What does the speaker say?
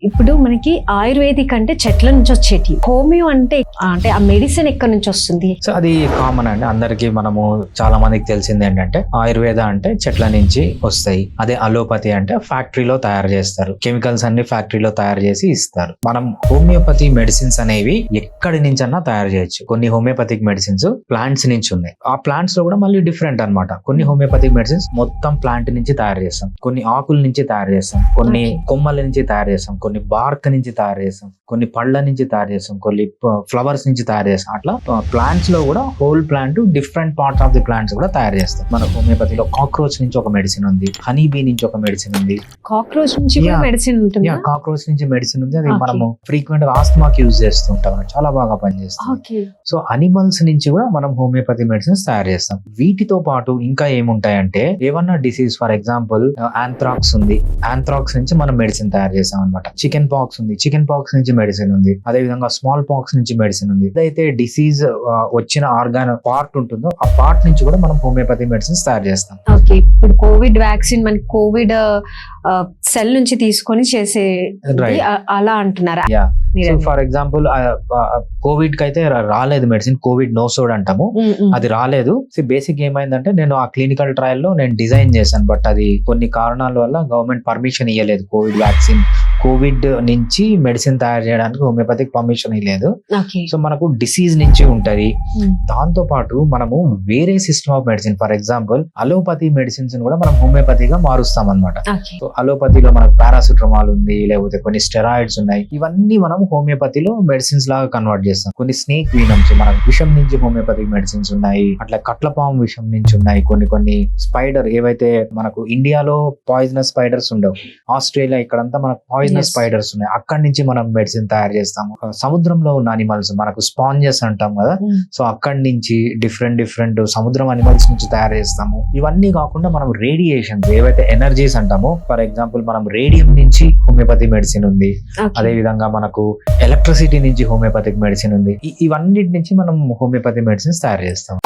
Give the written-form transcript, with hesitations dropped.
ఇప్పుడు మనకి ఆయుర్వేదిక్ అంటే చెట్ల నుంచి వచ్చేటి, హోమియో అంటే అంటే ఆ మెడిసిన్ ఎక్కడి నుంచి వస్తుంది? సో అది కామన్ అండి, అందరికి మనము చాలా మందికి తెలిసింది ఏంటంటే ఆయుర్వేద అంటే చెట్ల నుంచి వస్తాయి, అదే అలోపతి అంటే ఫ్యాక్టరీలో తయారు చేస్తారు, కెమికల్స్ అన్ని ఫ్యాక్టరీలో తయారు చేసి ఇస్తారు. మనం హోమియోపతి మెడిసిన్స్ అనేవి ఎక్కడి నుంచి అన్నా తయారు చేయొచ్చు. కొన్ని హోమియోపతిక్ మెడిసిన్స్ ప్లాంట్స్ నుంచి ఉన్నాయి, ఆ ప్లాంట్స్ లో కూడా మళ్ళీ డిఫరెంట్ అన్నమాట. కొన్ని హోమియోపతిక్ మెడిసిన్స్ మొత్తం ప్లాంట్ నుంచి తయారు చేస్తాం, కొన్ని ఆకుల నుంచి తయారు చేస్తాం, కొన్ని కొమ్మల నుంచి తయారు చేస్తాం, కొన్ని బార్క్ నుంచి తయారు చేస్తాం, కొన్ని పళ్ళ నుంచి తయారు చేస్తాం, కొన్ని ఫ్లవర్స్ నుంచి తయారు చేస్తాం. అట్లా ప్లాంట్స్ లో కూడా whole plant different parts of the plants కూడా తయారు చేస్తాం. మన హోమియోపతిలో కాక్రోచ్ నుంచి ఒక మెడిసిన్ ఉంది, హనీ బీ నుంచి ఒక మెడిసిన్ ఉంది. కాక్రోచ్ నుంచి మెడిసిన్ ఉంటుంది? కాక్రోచ్ నుంచి మెడిసిన్ ఉంది, అది మనము ఫ్రీక్వెంట్ గా ఆస్తమాకి యూజ్ చేస్తూ ఉంటాం, చాలా బాగా పనిచేస్తుంది. సో అనిమల్స్ నుంచి కూడా మనం హోమియోపతి మెడిసిన్స్ తయారు చేస్తాం. వీటితో పాటు ఇంకా ఏముంటాయంటే ఏమన్నా డిసీజ్, ఫర్ ఎగ్జాంపుల్ ఆంథ్రాక్స్ ఉంది, ఆంథ్రాక్స్ నుంచి మనం మెడిసిన్ తయారు చేస్తాం అనమాట. చికెన్ పాక్స్ ఉంది, చికెన్ పాక్స్ నుంచి మెడిసిన్ ఉంది. అదే విధంగా స్మాల్ పాక్స్ నుంచి మెడిసిన్ ఉంది. ఏదైతే డిసీజ్ వచ్చిన ఆర్గాన్ పార్ట్ ఉంటుందో ఆ పార్ట్ నుంచి కూడా మనం హోమియోపతి మెడిసిన్స్ తయారు చేస్తాం. ఓకే, ఇప్పుడు కోవిడ్ వ్యాక్సిన్ మనకి కోవిడ్ సెల్ నుంచి తీసుకొని చేసే అలా అంటున్నారా? ఫర్ ఎగ్జాంపుల్ కోవిడ్ కి అయితే రాలేదు మెడిసిన్, కోవిడ్ నోసోడ్ అంటాము, అది రాలేదు. బేసిక్ ఏమైందంటే నేను ఆ క్లినికల్ ట్రయల్ లో నేను డిజైన్ చేశాను, బట్ అది కొన్ని కారణాల వల్ల గవర్నమెంట్ పర్మిషన్ ఇవ్వలేదు. కోవిడ్ వ్యాక్సిన్, కోవిడ్ నుంచి మెడిసిన్ తయారు చేయడానికి హోమియోపతిక్ పర్మిషన్ ఇవ్వలేదు. సో మనకు డిసీజ్ నుంచి ఉంటది. దాంతో పాటు మనము వేరే system of medicine, for example allopathy medicines కూడా మనం హోమియోపతిగా మారుస్తాం అనమాట. సో అలోపతిలో మనకు పారాసిటమాల్ ఉంది, లేకపోతే కొన్ని స్టెరాయిడ్స్ ఉన్నాయి, ఇవన్నీ మనం హోమియోపతిలో మెడిసిన్స్ లాగా కన్వర్ట్ చేస్తాం. కొన్ని స్నేక్ వీనమ్స్, మనకు విషం నుంచి హోమియోపతిక్ మెడిసిన్స్ ఉన్నాయి, అట్లా కట్లపాము విషం నుంచి ఉన్నాయి, కొన్ని స్పైడర్, ఏవైతే మనకు ఇండియాలో పాయిజనస్ స్పైడర్స్ ఉండవు, ఆస్ట్రేలియా ఇక్కడంతా మనకు పాయిజనస్ స్పైడర్స్ ఉన్నాయి, అక్కడి నుంచి మనం మెడిసిన్ తయారు చేస్తాము. సముద్రంలో ఉన్న అనిమల్స్, మనకు స్పాంజెస్ అంటాం కదా, సో అక్కడి నుంచి డిఫరెంట్ సముద్రం అనిమల్స్ నుంచి తయారు చేస్తాము. ఇవన్నీ కాకుండా మనం రేడియేషన్స్, ఏవైతే ఎనర్జీస్ అంటామో, ఫర్ ఎగ్జాంపుల్ మనం రేడియం నుంచి హోమియోపతి మెడిసిన్ ఉంది, అదే విధంగా మనకు ఎలక్ట్రిసిటీ నుంచి హోమియోపతిక్ మెడిసిన్ ఉంది. ఇవన్నిటి నుంచి మనం హోమియోపతి మెడిసిన్స్ తయారు చేస్తాం.